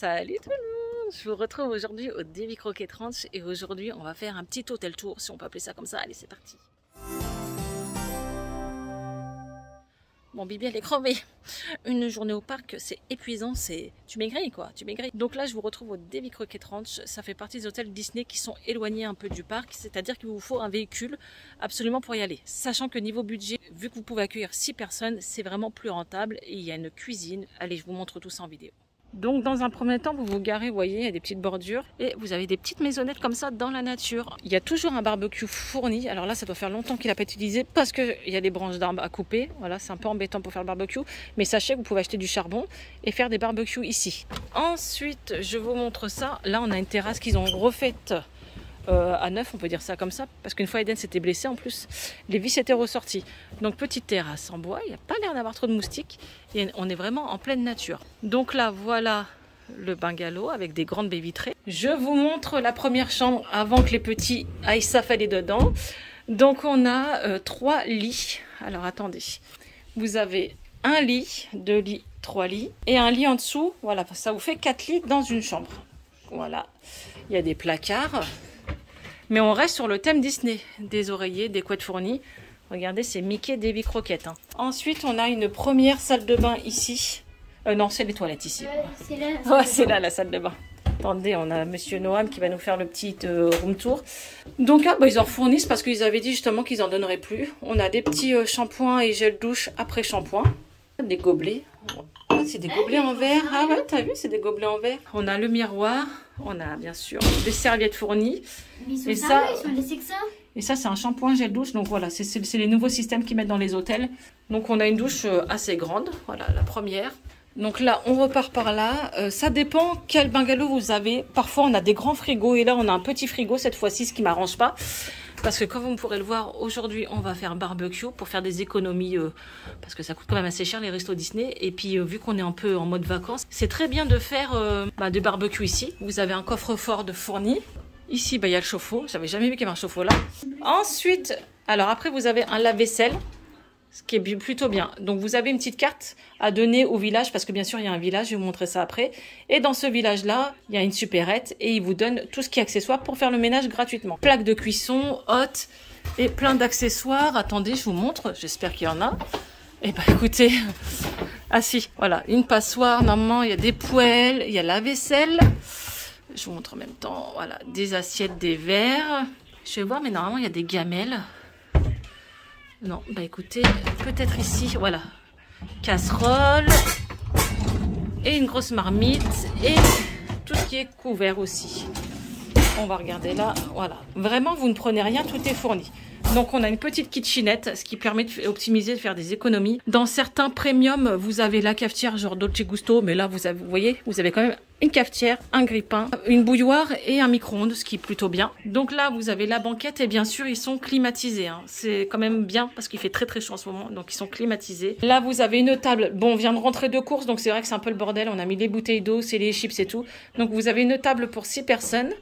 Salut tout le monde, je vous retrouve aujourd'hui au Davy Croquette Ranch et aujourd'hui on va faire un petit hôtel tour si on peut appeler ça comme ça. Allez, c'est parti. Bon, Bibi elle est crevée. Une journée au parc c'est épuisant, tu maigris quoi, tu maigris. Donc là je vous retrouve au Davy Croquette Ranch, ça fait partie des hôtels Disney qui sont éloignés un peu du parc, c'est-à-dire qu'il vous faut un véhicule absolument pour y aller. Sachant que niveau budget, vu que vous pouvez accueillir 6 personnes, c'est vraiment plus rentable et il y a une cuisine. Allez, je vous montre tout ça en vidéo. Donc dans un premier temps, vous vous garez, vous voyez, il y a des petites bordures et vous avez des petites maisonnettes comme ça dans la nature. Il y a toujours un barbecue fourni. Alors là, ça doit faire longtemps qu'il n'a pas été utilisé parce qu'il y a des branches d'arbres à couper. Voilà, c'est un peu embêtant pour faire le barbecue. Mais sachez que vous pouvez acheter du charbon et faire des barbecues ici. Ensuite, je vous montre ça. Là, on a une terrasse qu'ils ont refaite à neuf, on peut dire ça comme ça, parce qu'une fois Eden s'était blessé en plus, les vis étaient ressorties. Donc petite terrasse en bois, il n'y a pas l'air d'avoir trop de moustiques et on est vraiment en pleine nature. Donc là voilà le bungalow avec des grandes baies vitrées. Je vous montre la première chambre avant que les petits aillent s'affaler dedans. Donc on a 3 lits. Alors attendez, vous avez un lit, 2 lits, 3 lits et un lit en dessous. Voilà, ça vous fait 4 lits dans une chambre. Voilà, il y a des placards. Mais on reste sur le thème Disney, des oreillers, des couettes fournies. Regardez, c'est Mickey Davy Croquette. Hein. Ensuite, on a une première salle de bain ici. Non, c'est les toilettes ici. C'est là. Ouais, c'est là la salle de bain. Attendez, on a Monsieur Noam qui va nous faire le petit room tour. Donc là, ils en fournissent parce qu'ils avaient dit justement qu'ils en donneraient plus. On a des petits shampoings et gel douche après shampoing. Des gobelets. Ah, c'est des gobelets en verre. Ah ouais, t'as vu, c'est des gobelets en verre. On a le miroir. On a bien sûr des serviettes fournies. Ils sont et ça, ils sont laissés que ça. Et ça, c'est un shampoing gel douche. Donc voilà, c'est les nouveaux systèmes qu'ils mettent dans les hôtels. Donc on a une douche assez grande. Voilà, la première. Donc là, on repart par là. Ça dépend quel bungalow vous avez. Parfois, on a des grands frigos. Et là, on a un petit frigo cette fois-ci, ce qui ne m'arrange pas. Parce que comme vous pourrez le voir, aujourd'hui, on va faire un barbecue pour faire des économies. Parce que ça coûte quand même assez cher, les restos Disney. Et puis, vu qu'on est un peu en mode vacances, c'est très bien de faire du barbecue ici. Vous avez un coffre-fort de fourni. Ici, il y a le chauffe-eau. J'avais jamais vu qu'il y avait un chauffe-eau là. Ensuite, alors après, vous avez un lave-vaisselle. Ce qui est plutôt bien. Donc, vous avez une petite carte à donner au village, parce que bien sûr, il y a un village, je vais vous montrer ça après. Et dans ce village-là, il y a une supérette et ils vous donnent tout ce qui est accessoire pour faire le ménage gratuitement. Plaque de cuisson, hotte et plein d'accessoires. Attendez, je vous montre, j'espère qu'il y en a. Eh ben, écoutez, ah si, voilà, une passoire, normalement, il y a des poêles, il y a la vaisselle. Je vous montre en même temps, voilà, des assiettes, des verres. Je vais voir, mais normalement, il y a des gamelles. Non, bah écoutez, peut-être ici, voilà, casserole et une grosse marmite et tout ce qui est couvert aussi. On va regarder là, voilà. Vraiment, vous ne prenez rien, tout est fourni. Donc, on a une petite kitchenette, ce qui permet d'optimiser, de faire des économies. Dans certains premiums, vous avez la cafetière, genre Dolce Gusto, mais là, vous voyez, vous avez quand même une cafetière, un grille-pain, une bouilloire et un micro-ondes, ce qui est plutôt bien. Donc là, vous avez la banquette et bien sûr, ils sont climatisés. Hein. C'est quand même bien parce qu'il fait très très chaud en ce moment, donc ils sont climatisés. Là, vous avez une table. Bon, on vient de rentrer de course, donc c'est vrai que c'est un peu le bordel. On a mis les bouteilles d'eau, c'est les chips et tout. Donc, vous avez une table pour 6 personnes.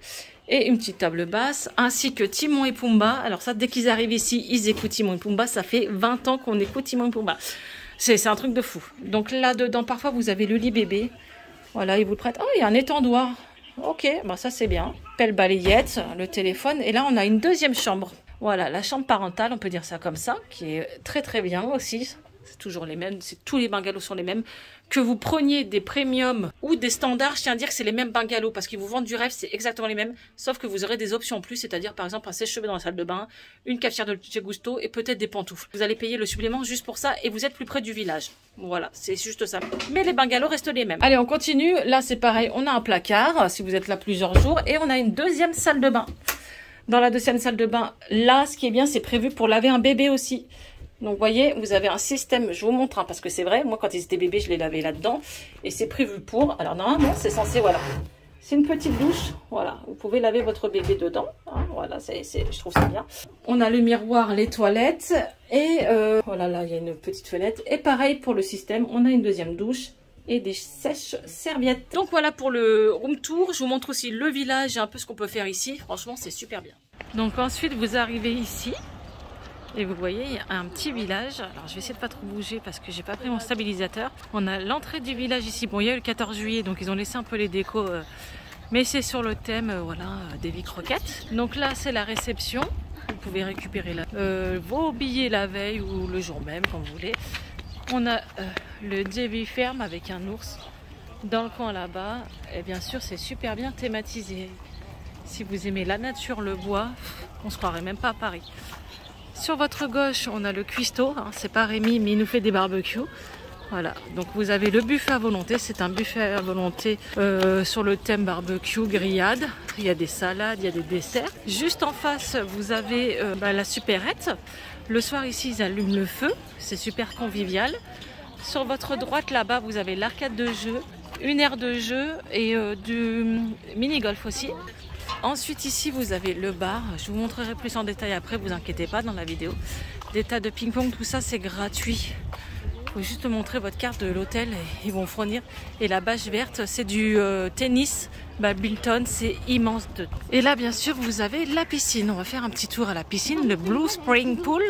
Et une petite table basse, ainsi que Timon et Pumba. Alors ça, dès qu'ils arrivent ici, ils écoutent Timon et Pumba. Ça fait 20 ans qu'on écoute Timon et Pumba. C'est un truc de fou. Donc là-dedans, parfois, vous avez le lit bébé. Voilà, ils vous le prêtent. Oh, il y a un étendoir. Ok, bah ça c'est bien. Pelle balayette, le téléphone. Et là, on a une deuxième chambre. Voilà, la chambre parentale, on peut dire ça comme ça, qui est très très bien aussi. C'est toujours les mêmes, tous les bungalows sont les mêmes. Que vous preniez des premiums ou des standards, je tiens à dire que c'est les mêmes bungalows parce qu'ils vous vendent du rêve, c'est exactement les mêmes, sauf que vous aurez des options en plus, c'est-à-dire par exemple un sèche-cheveux dans la salle de bain, une cafetière de Dolce Gusto et peut-être des pantoufles. Vous allez payer le supplément juste pour ça et vous êtes plus près du village. Voilà, c'est juste ça. Mais les bungalows restent les mêmes. Allez, on continue. Là, c'est pareil, on a un placard si vous êtes là plusieurs jours et on a une deuxième salle de bain. Dans la deuxième salle de bain, là, ce qui est bien, c'est prévu pour laver un bébé aussi. Donc, vous voyez, vous avez un système, je vous montre, hein, parce que c'est vrai, moi, quand ils étaient bébés, je les lavais là-dedans. Et c'est prévu pour, alors normalement, c'est censé, voilà. C'est une petite douche, voilà. Vous pouvez laver votre bébé dedans, hein, voilà, je trouve ça bien. On a le miroir, les toilettes, et voilà, là, il y a une petite fenêtre. Et pareil pour le système, on a une deuxième douche et des sèches-serviettes. Donc, voilà pour le room tour. Je vous montre aussi le village et un peu ce qu'on peut faire ici. Franchement, c'est super bien. Donc, ensuite, vous arrivez ici. Et vous voyez, il y a un petit village. Alors je vais essayer de pas trop bouger parce que j'ai pas pris mon stabilisateur. On a l'entrée du village ici. Bon, il y a eu le 14 juillet, donc ils ont laissé un peu les décos. Mais c'est sur le thème des vies croquettes. Donc là, c'est la réception. Vous pouvez récupérer vos billets la veille ou le jour même, comme vous voulez. On a le Davy Ferme avec un ours dans le coin là-bas. Et bien sûr, c'est super bien thématisé. Si vous aimez la nature, le bois, on se croirait même pas à Paris. Sur votre gauche, on a le cuistot. Hein, c'est pas Rémi, mais il nous fait des barbecues. Voilà, donc vous avez le buffet à volonté. C'est un buffet à volonté sur le thème barbecue, grillade. Il y a des salades, il y a des desserts. Juste en face, vous avez la supérette. Le soir, ici, ils allument le feu. C'est super convivial. Sur votre droite, là-bas, vous avez l'arcade de jeu, une aire de jeu et du mini-golf aussi. Ensuite, ici, vous avez le bar. Je vous montrerai plus en détail après, vous inquiétez pas dans la vidéo. Des tas de ping-pong, tout ça, c'est gratuit. Il faut juste montrer votre carte de l'hôtel et ils vont fournir. Et la bâche verte, c'est du tennis, badminton, c'est immense. Et là, bien sûr, vous avez la piscine. On va faire un petit tour à la piscine, le Blue Spring Pool.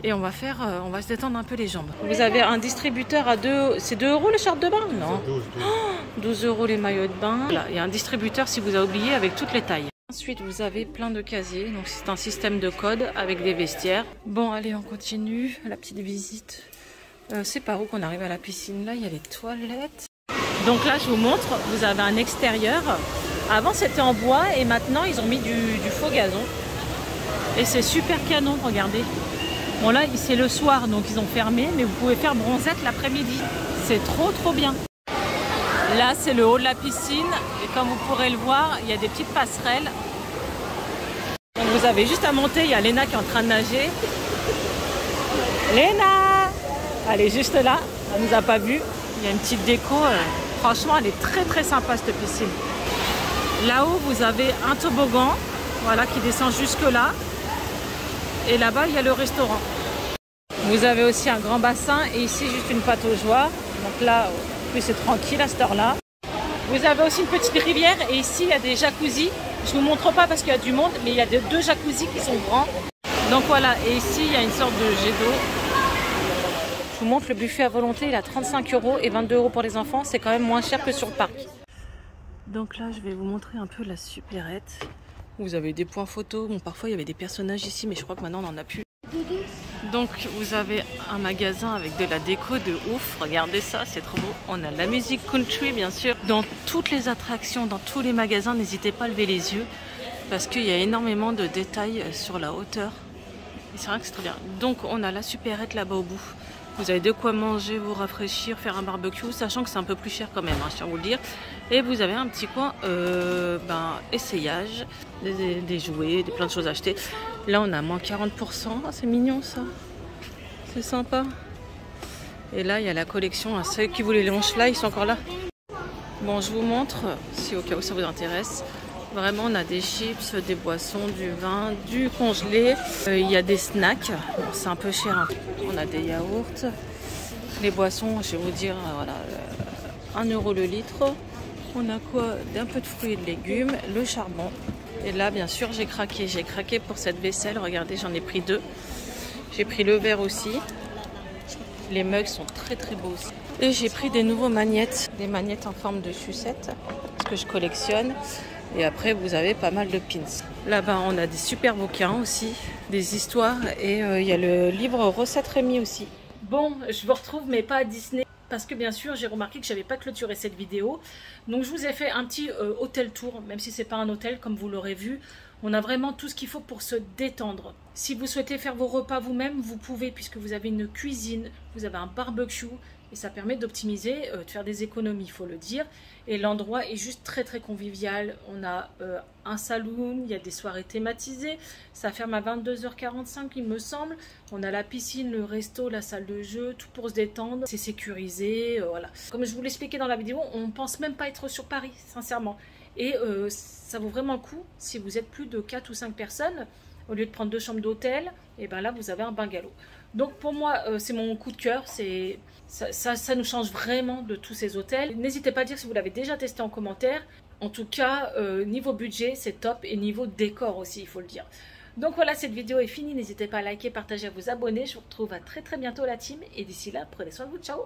Et on va se détendre un peu les jambes. Vous avez un distributeur à 2... C'est 2 € les shorts de bain? Non. 12 € les maillots de bain. Là, il y a un distributeur si vous avez oublié avec toutes les tailles. Ensuite, vous avez plein de casiers. Donc, c'est un système de code avec des vestiaires. Bon, allez, on continue. La petite visite. C'est par où qu'on arrive à la piscine? Là, il y a les toilettes. Donc là, je vous montre. Vous avez un extérieur. Avant, c'était en bois et maintenant, ils ont mis du faux gazon. Et c'est super canon, regardez. Bon là, c'est le soir, donc ils ont fermé, mais vous pouvez faire bronzette l'après-midi. C'est trop bien. Là, c'est le haut de la piscine, et comme vous pourrez le voir, il y a des petites passerelles. Donc vous avez juste à monter, il y a Léna qui est en train de nager. Léna! Elle est juste là, elle nous a pas vus. Il y a une petite déco, franchement, elle est très sympa cette piscine. Là-haut, vous avez un toboggan, voilà, qui descend jusque là. Et là-bas, il y a le restaurant. Vous avez aussi un grand bassin et ici, juste une pataugeoire. Donc là, plus c'est tranquille à cette heure-là. Vous avez aussi une petite rivière et ici, il y a des jacuzzis. Je ne vous montre pas parce qu'il y a du monde, mais il y a 2 jacuzzis qui sont grands. Donc voilà, et ici, il y a une sorte de jet d'eau. Je vous montre le buffet à volonté, il a 35 € et 22 € pour les enfants. C'est quand même moins cher que sur le parc. Donc là, je vais vous montrer un peu la supérette. Vous avez des points photos. Bon, parfois, il y avait des personnages ici, mais je crois que maintenant, on n'en a plus. Donc, vous avez un magasin avec de la déco de ouf. Regardez ça, c'est trop beau. On a la musique country, bien sûr. Dans toutes les attractions, dans tous les magasins, n'hésitez pas à lever les yeux parce qu'il y a énormément de détails sur la hauteur. Et c'est vrai que c'est très bien. Donc, on a la supérette là-bas au bout. Vous avez de quoi manger, vous rafraîchir, faire un barbecue, sachant que c'est un peu plus cher quand même, hein, je tiens à vous le dire. Et vous avez un petit coin essayage, des jouets, plein de choses à acheter. Là, on a moins 40%. Oh, c'est mignon ça. C'est sympa. Et là, il y a la collection. Ceux qui voulaient les hanches là, ils sont encore là. Bon, je vous montre, si au cas où ça vous intéresse. Vraiment, on a des chips, des boissons, du vin, du congelé. Il y a des snacks. Bon, c'est un peu cher. Hein. On a des yaourts. Les boissons, je vais vous dire, voilà, 1 € le litre. On a quoi? Un peu de fruits et de légumes, le charbon. Et là, bien sûr, j'ai craqué. J'ai craqué pour cette vaisselle. Regardez, j'en ai pris 2. J'ai pris le verre aussi. Les mugs sont très beaux aussi. Et j'ai pris des nouveaux magnettes. Des magnettes en forme de sucette. Parce que je collectionne. Et après, vous avez pas mal de pins. Là-bas, on a des super bouquins aussi, des histoires. Et il y a le livre Recettes Rémi aussi. Bon, je vous retrouve, mais pas à Disney. Parce que bien sûr, j'ai remarqué que je n'avais pas clôturé cette vidéo. Donc, je vous ai fait un petit hôtel tour, même si ce n'est pas un hôtel, comme vous l'aurez vu. On a vraiment tout ce qu'il faut pour se détendre. Si vous souhaitez faire vos repas vous-même, vous pouvez, puisque vous avez une cuisine, vous avez un barbecue. Et ça permet d'optimiser, de faire des économies, il faut le dire. Et l'endroit est juste très convivial. On a un saloon, il y a des soirées thématisées. Ça ferme à 22h45, il me semble. On a la piscine, le resto, la salle de jeu, tout pour se détendre. C'est sécurisé, voilà. Comme je vous l'expliquais dans la vidéo, on ne pense même pas être sur Paris, sincèrement. Et ça vaut vraiment le coup si vous êtes plus de 4 ou 5 personnes. Au lieu de prendre 2 chambres d'hôtel, et ben là, vous avez un bungalow. Donc pour moi, c'est mon coup de cœur. Ça nous change vraiment de tous ces hôtels. N'hésitez pas à dire si vous l'avez déjà testé en commentaire. En tout cas, niveau budget, c'est top. Et niveau décor aussi, il faut le dire. Donc voilà, cette vidéo est finie. N'hésitez pas à liker, partager, à vous abonner. Je vous retrouve à très très bientôt la team. Et d'ici là, prenez soin de vous. Ciao!